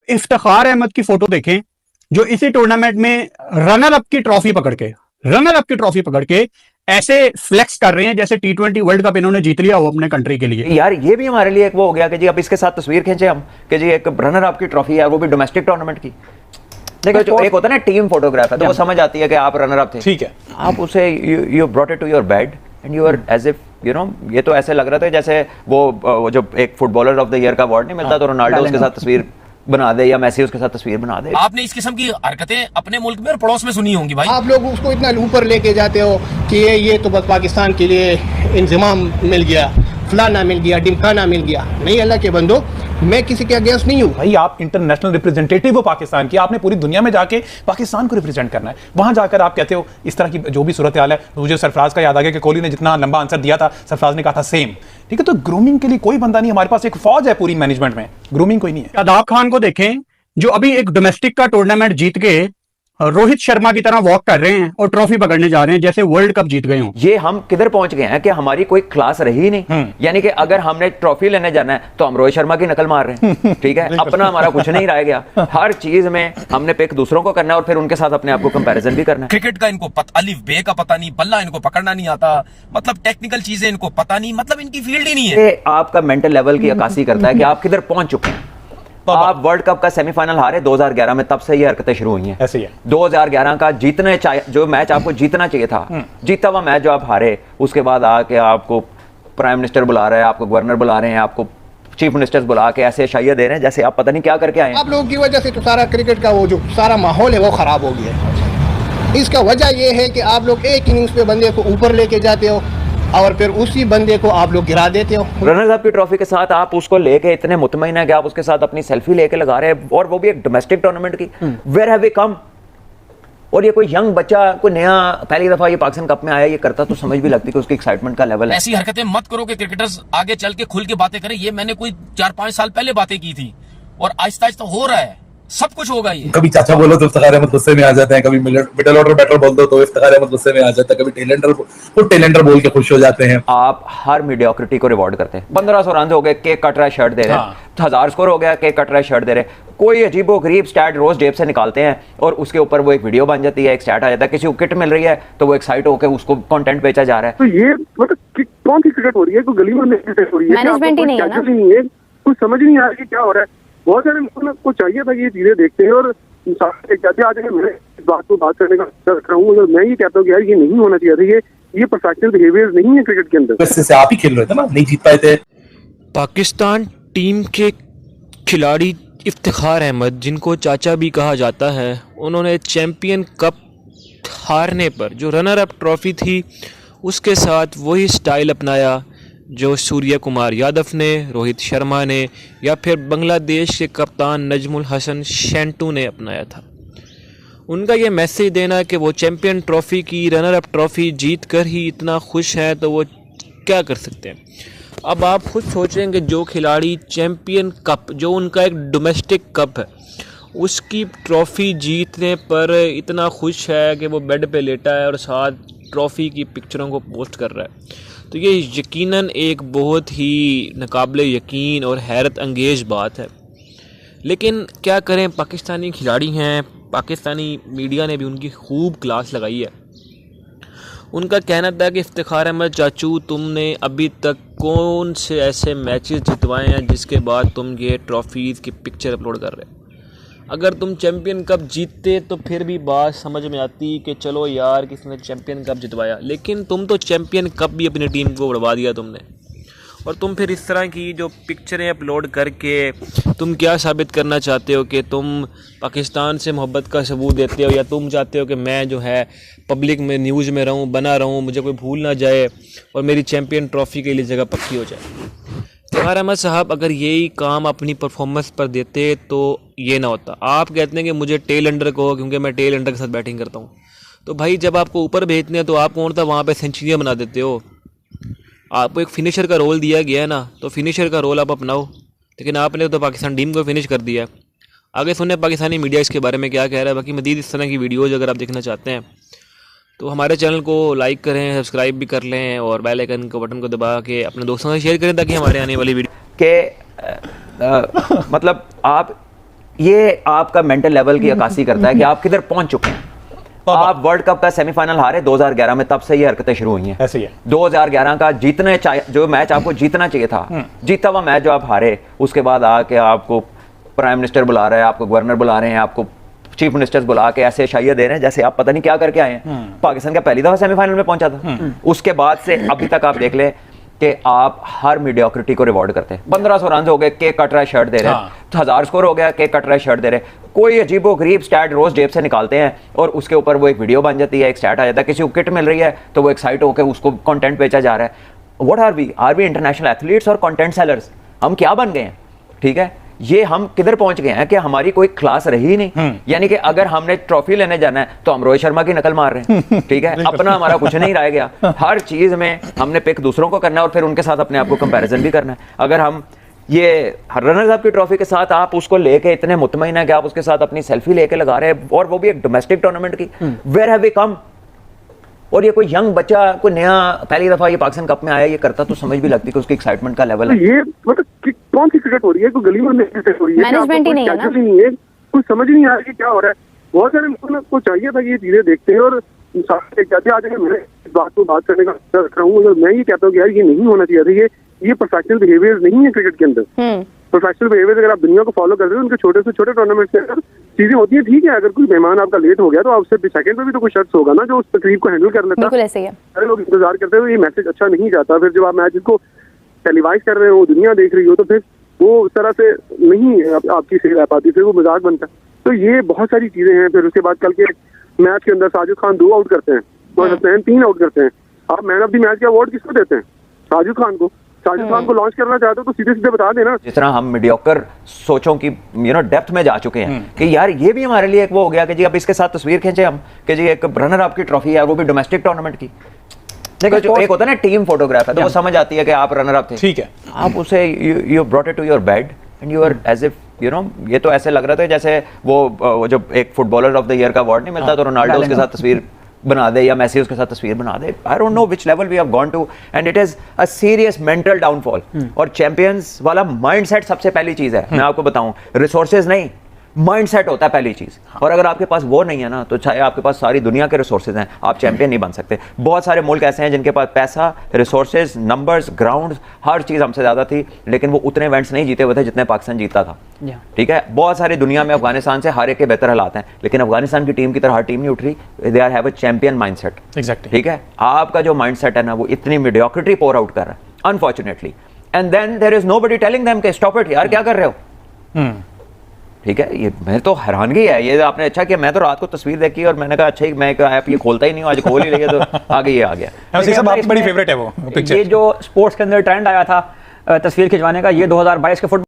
इफ्तिखार अहमद की फोटो देखें, जो इसी टूर्नामेंट में रनर अप की ट्रॉफी पकड़ के ऐसे फ्लेक्स कर रहे हैं जैसे T20 वर्ल्ड कप इन्होंने जीत लिया हो अपने कंट्री के लिए। यार ये भी हमारे लिए एक वो हो गया कि जी अब इसके साथ तस्वीर खींचे हम कि जी एक रनर अप की ट्रॉफी है, वो भी डोमेस्टिक टूर्नामेंट की। देखो जो एक होता है ना टीम फोटोग्राफ है, तो वो समझ आती है कि आप रनर अप थे, ठीक है, आप उसे you brought it to your bed and you are as if you know, ये तो ऐसे लग रहा था जैसे वो जो एक फुटबॉलर ऑफ द ईयर का अवार्ड नहीं मिलता, तो रोनाल्डो उसके साथ तस्वीर बना दे या मेसी उसके साथ तस्वीर बना दे। आपने इस किस्म की हरकतें अपने मुल्क में और पड़ोस में सुनी होंगी भाई। आप लोग उसको इतना ऊपर लेके जाते हो कि ये तो बस पाकिस्तान के लिए इंतजाम मिल गया, फलाना मिल गया, डिमकाना मिल गया। नहीं अल्लाह के बंदो, मैं किसी के अगेंस्ट नहीं हूँ भाई। आप इंटरनेशनल रिप्रेजेंटेटिव हो पाकिस्तान की, आपने पूरी दुनिया में जाके पाकिस्तान को रिप्रेजेंट करना है। वहां जाकर आप कहते हो इस तरह की जो भी सूरत हाल है। मुझे सरफराज का याद आ गया कि कोहली ने जितना लंबा आंसर दिया था, सरफराज ने कहा था सेम, ठीक है। तो ग्रूमिंग के लिए कोई बंदा नहीं, हमारे पास एक फौज है पूरी मैनेजमेंट में, ग्रूमिंग कोई नहीं है। शादाब खान को देखें, जो अभी एक डोमेस्टिक का टूर्नामेंट जीत के रोहित शर्मा की तरह वॉक कर रहे हैं और ट्रॉफी पकड़ने जा रहे हैं जैसे वर्ल्ड कप जीत गए हों। ये हम किधर पहुंच गए हैं कि हमारी कोई क्लास रही ही नहीं। यानी कि अगर हमने ट्रॉफी लेने जाना है तो हम रोहित शर्मा की नकल मार रहे हैं, ठीक है। अपना हमारा कुछ नहीं रह गया, हर चीज में हमने पिक दूसरों को करना है और फिर उनके साथ अपने आप को कंपैरिजन भी करना है। क्रिकेट का इनको अलिफ बे का पता नहीं, बल्ला इनको पकड़ना नहीं आता, मतलब टेक्निकल चीजें इनको पता नहीं, मतलब इनकी फील्ड ही नहीं है। ये आपका मेंटल लेवल की अक्कासी करता है कि आप किधर पहुंच चुके हैं। आप वर्ल्ड कप का सेमीफाइनल हारे 2011 में, तब से ये हरकतें शुरू हुई हैं। ऐसे ही है। 2011 का जीतने जो मैच आपको जीतना चाहिए था, जीता हुआ मैच जो आप हारे, उसके बाद आके आपको प्राइम मिनिस्टर बुला रहे हैं, आपको गवर्नर बुला रहे हैं, आपको चीफ मिनिस्टर्स बुला के ऐसे शाइया दे रहे हैं जैसे आप पता नहीं क्या करके आए हैं। आप लोगों की वजह से तो सारा क्रिकेट का वो जो सारा माहौल है वो खराब हो गया है। इसका वजह ये है कि आप लोग एक इनिंग्स पे बंदे को ऊपर लेके जाते हो और फिर उसी बंदे को आप लोग गिरा देते हो। रनर्स अप की ट्रॉफी के साथ आप उसको लेके इतने मुतमईन है कि आप उसके साथ अपनी सेल्फी लेके लगा रहे हैं, और वो भी एक डोमेस्टिक टूर्नामेंट की। Where have we come? और ये कोई यंग बच्चा, कोई नया पहली दफा ये पाकिस्तान कप में आया, ये करता तो समझ भी लगती कि उसकी एक्साइटमेंट का लेवल है। ऐसी हरकतें मत करो कि क्रिकेटर्स आगे चल के खुल के बातें करें। ये मैंने कोई 4-5 साल पहले बातें की थी और आहिस्ता आहिस्ता हो रहा है, सब कुछ होगा। ये कभी चाचा बोलो तो इफ्तिखार अहमद गुस्से में आ जाते हैं, कभी मिडिल ऑर्डर बैटर बोल दो तो इफ्तिखार अहमद गुस्से में आ जाता है, कभी टेलेंडर बोल के खुश हो जाते हैं। आप हर मीडियोक्रिटी को रिवॉर्ड करते हैं। 1500 रन हो गए, केक कट रहा है, शर्ट दे रहे हैं। 1000 स्कोर हो गया, केक कट रहा है, शर्ट दे रहे हैं। कोई अजीबो गरीब स्टैट रोज जेब से निकालते हैं और उसके ऊपर वो एक वीडियो बन जाती है, एक स्टैट आ जाता है। किसी को किट मिल रही है तो वो एक्साइट होकर उसको कंटेंट बेचा जा रहा है। तो ये मतलब कौन सी क्रिकेट हो रही है? कोई गली में क्रिकेट हो रही है, मैनेजमेंट ही नहीं है ना, कुछ समझ ही नहीं आ रहा कि क्या हो रहा है। बहुत सारे लोगों को चाहिए था कि ये चीजें देखते हैं और आज मैं इस बात को बात करने का रख रहा हूँ। मैं ये कहता हूँ कि यार ये नहीं होना चाहिए था, ये प्रोफेशनल बिहेवियर नहीं है क्रिकेट के अंदर। वैसे से आप ही खेल रहे थे ना, नहीं जीत पाए थे। पाकिस्तान टीम के खिलाड़ी इफ्तिखार अहमद, जिनको चाचा भी कहा जाता है, उन्होंने चैम्पियन कप हारने पर जो रनर अप ट्रॉफी थी उसके साथ वही स्टाइल अपनाया जो सूर्य कुमार यादव ने, रोहित शर्मा ने या फिर बांग्लादेश के कप्तान नजमुल हसन शेंटू ने अपनाया था। उनका ये मैसेज देना कि वो चैम्पियन ट्रॉफी की, रनर अप ट्रॉफी जीत कर ही इतना खुश है तो वो क्या कर सकते हैं। अब आप खुद सोचेंगे, जो खिलाड़ी चैम्पियन कप, जो उनका एक डोमेस्टिक कप है, उसकी ट्रॉफी जीतने पर इतना खुश है कि वो बेड पे लेटा है और साथ ट्रॉफी की पिक्चरों को पोस्ट कर रहा है, तो ये यकीनन एक बहुत ही नाकाबिले यकीन और हैरत अंगेज़ बात है। लेकिन क्या करें, पाकिस्तानी खिलाड़ी हैं, पाकिस्तानी मीडिया ने भी उनकी खूब क्लास लगाई है। उनका कहना था कि इफ्तिखार अहमद चाचू, तुमने अभी तक कौन से ऐसे मैचेस जितवाए हैं जिसके बाद तुम ये ट्रॉफीज़ की पिक्चर अपलोड कर रहे हो। अगर तुम चैम्पियन कप जीतते तो फिर भी बात समझ में आती कि चलो यार किसने चैम्पियन कप जितवाया, लेकिन तुम तो चैम्पियन कप भी अपनी टीम को बढ़वा दिया तुमने। और तुम फिर इस तरह की जो पिक्चरें अपलोड करके तुम क्या साबित करना चाहते हो कि तुम पाकिस्तान से मोहब्बत का सबूत देते हो, या तुम चाहते हो कि मैं जो है पब्लिक में न्यूज़ में रहूं, बना रहूं, मुझे कोई भूल ना जाए और मेरी चैम्पियन ट्रॉफ़ी के लिए जगह पक्की हो जाए। इफ्तिखार अहमद साहब अगर यही काम अपनी परफॉर्मेंस पर देते तो ये ना होता। आप कहते हैं कि मुझे टेल अंडर कहो क्योंकि मैं टेल अंडर के साथ बैटिंग करता हूँ, तो भाई जब आपको ऊपर भेजते हैं तो आप कौन था वहाँ पे सेंचुरियाँ बना देते हो। आपको एक फिनिशर का रोल दिया गया है ना, तो फिनिशर का रोल आप अपनाओ, लेकिन आपने तो पाकिस्तान टीम को फिनिश कर दिया। आगे सुनने पाकिस्तानी मीडिया इसके बारे में क्या कह रहा है। बाकी मज़ीद इस तरह की वीडियोज़ अगर आप देखना चाहते हैं तो हमारे चैनल को लाइक करें, सब्सक्राइब भी कर लें और बेल आइकन को बटन को दबा के अपने दोस्तों से शेयर करें ताकि हमारे आने वाली वीडियो के मतलब आप ये आपका मेंटल लेवल की अक्कासी करता है कि आप किधर पहुंच चुके हैं। आप वर्ल्ड कप का सेमीफाइनल हारे 2011 में, तब से ये हरकतें शुरू हुई हैं। ऐसे ही है। 2011 का जो मैच आपको जीतना चाहिए था, जीता हुआ मैच जो आप हारे, उसके बाद आके आपको प्राइम मिनिस्टर बुला रहा है, आपको गवर्नर बुला रहे हैं, आपको चीफ मिनिस्टर्स बुला के ऐसे शाइया दे रहे हैं जैसे आप पता नहीं क्या करके आए हैं। पाकिस्तान का पहली दफा सेमीफाइनल में पहुंचा था, उसके बाद से अभी तक आप देख ले कि आप हर मीडियोक्रिटी को रिवॉर्ड करते हैं। 1500 रन हो गए, केक कट रहा है, शर्ट दे रहे हैं। 1000 स्कोर हो गया, केक कट रहा है, शर्ट दे रहे हैं। कोई अजीबो गरीब स्टैट रोज जेब से निकालते हैं और उसके ऊपर वो एक वीडियो बन जाती है, एक स्टैट आ जाता है। किसी को किट मिल रही है तो वो एक्साइट होकर उसको कंटेंट बेचा जा रहा है। What are we international athletes और कंटेंट सेलर्स? हम क्या बन गए हैं? ठीक है, ये हम किधर पहुंच गए हैं कि हमारी कोई क्लास रही ही नहीं। यानी कि अगर हमने ट्रॉफी लेने जाना है तो हम रोहित शर्मा की नकल मार रहे हैं। ठीक है, अपना हमारा कुछ नहीं रह गया। हर चीज में हमने पिक दूसरों को करना है और फिर उनके साथ अपने आप को कंपैरिजन भी करना है। अगर हम ये रनर्स अप की ट्रॉफी के साथ आप उसको लेके इतने मुतमईन है कि आप उसके साथ अपनी सेल्फी लेके लगा रहे हैं, और वो भी एक डोमेस्टिक टूर्नामेंट की, वेयर हैव वी कम? और ये कोई यंग बच्चा, कोई नया पहली दफा ये पाकिस्तान कप में आया, ये करता तो समझ भी लगती कि उसकी एक्साइटमेंट का लेवल है। ये मतलब कौन सी क्रिकेट हो रही है? कोई गली में क्रिकेट हो रही है, मैनेजमेंट ही नहीं है ना, कुछ समझ ही नहीं आ रहा कि क्या हो रहा है। बहुत सारे लोगों को चाहिए था कि ये चीजें देखते हैं और कहते हैं। आज मैं इस बात को बात करने का रख रहा हूँ, मैं ये कहता हूँ कि यार ये नहीं होना चाहिए था। ये प्रोफेशनल बिहेवियर नहीं है क्रिकेट के अंदर। प्रोफेशनल बिहेवियर अगर आप दुनिया को फॉलो कर रहे हो, उनके छोटे से छोटे टूर्नामेंट से अगर चीजें होती है, ठीक है। अगर कोई मेहमान आपका लेट हो गया तो आपसे सेकंड पे भी तो कोई शख्स होगा ना जो उस तकलीफ को हैंडल कर लेता। बिल्कुल ऐसे ही है। सारे लोग इंतजार करते हो, ये मैसेज अच्छा नहीं जाता। फिर जब आप मैच को टेलीवाइज कर रहे हो, दुनिया देख रही हो, तो फिर वो उस तरह से नहीं आपकी सही रह पाती, फिर वो मजाक बनता है। तो ये बहुत सारी चीजें हैं। फिर उसके बाद कल के मैच के अंदर साजिद खान 2 आउट करते हैं, 3 आउट करते हैं। आप मैन ऑफ द मैच का अवार्ड किसको देते हैं? साजिद खान को। साजिद खान को लॉन्च करना चाहते हो तो सीधे सीधे बता देना। जिस तरह हम मीडियोकर सोचों की डेप्थ में जा चुके हैं कि यार ये भी हमारे लिए एक वो हो गया कि जी अब इसके साथ तस्वीर खींचे हम कि जी एक रनर अप की ट्रॉफी है, वो भी डोमेस्टिक टूर्नामेंट की। देखो जो एक होता है ना टीम फोटोग्राफ है, तो वो समझ आती है कि आप रनर अप थे, ठीक है, आप उसे you brought it to your bed and you are as if ये तो ऐसे लग रहा था जैसे वो जब एक फुटबॉलर ऑफ द ईयर का अवार्ड नहीं मिलता तो रोनाल्डो उसके साथ तस्वीर बना दे या मेसी उसके साथ तस्वीर बना दे। I don't know which level we have gone to and it is a serious mental downfall. और चैंपियंस वाला माइंडसेट सबसे पहली चीज है। मैं आपको बताऊं, रिसोर्सेज नहीं, माइंडसेट होता है पहली चीज। और अगर आपके पास वो नहीं है ना, तो चाहे आपके पास सारी दुनिया के रिसोर्सेज हैं, आप चैंपियन नहीं बन सकते। बहुत सारे मुल्क ऐसे हैं जिनके पास पैसा, रिसोर्सेज, नंबर्स, ग्राउंड, हर चीज हमसे ज्यादा थी, लेकिन वो उतने इवेंट्स नहीं जीते हुए थे जितने पाकिस्तान जीता था। ठीक है, बहुत सारी दुनिया में अफगानिस्तान से हर एक के बेहतर हालात हैं, लेकिन अफगानिस्तान की टीम की तरह हर टीम नहीं उठ रही। They are have a champion mindset. Exactly, ठीक है, आपका जो माइंडसेट है ना, वो इतनी मीडियोक्रिटी पोर आउट कर रहा है unfortunately, and then there is nobody telling them कि स्टॉप इट यार, क्या कर रहे हो। ठीक है, ये मैं तो हैरानगी है। ये आपने अच्छा किया, मैं तो रात को तस्वीर देखी और मैंने कहा अच्छा ही मैं ऐप ये खोलता ही नहीं हूँ, आज खोल ही लिया तो आगे ये आ गया। आपकी बड़ी फेवरेट है वो पिक्चर। ये जो स्पोर्ट्स के अंदर ट्रेंड आया था तस्वीर खिंचवाने का, ये 2022 के फुटबॉल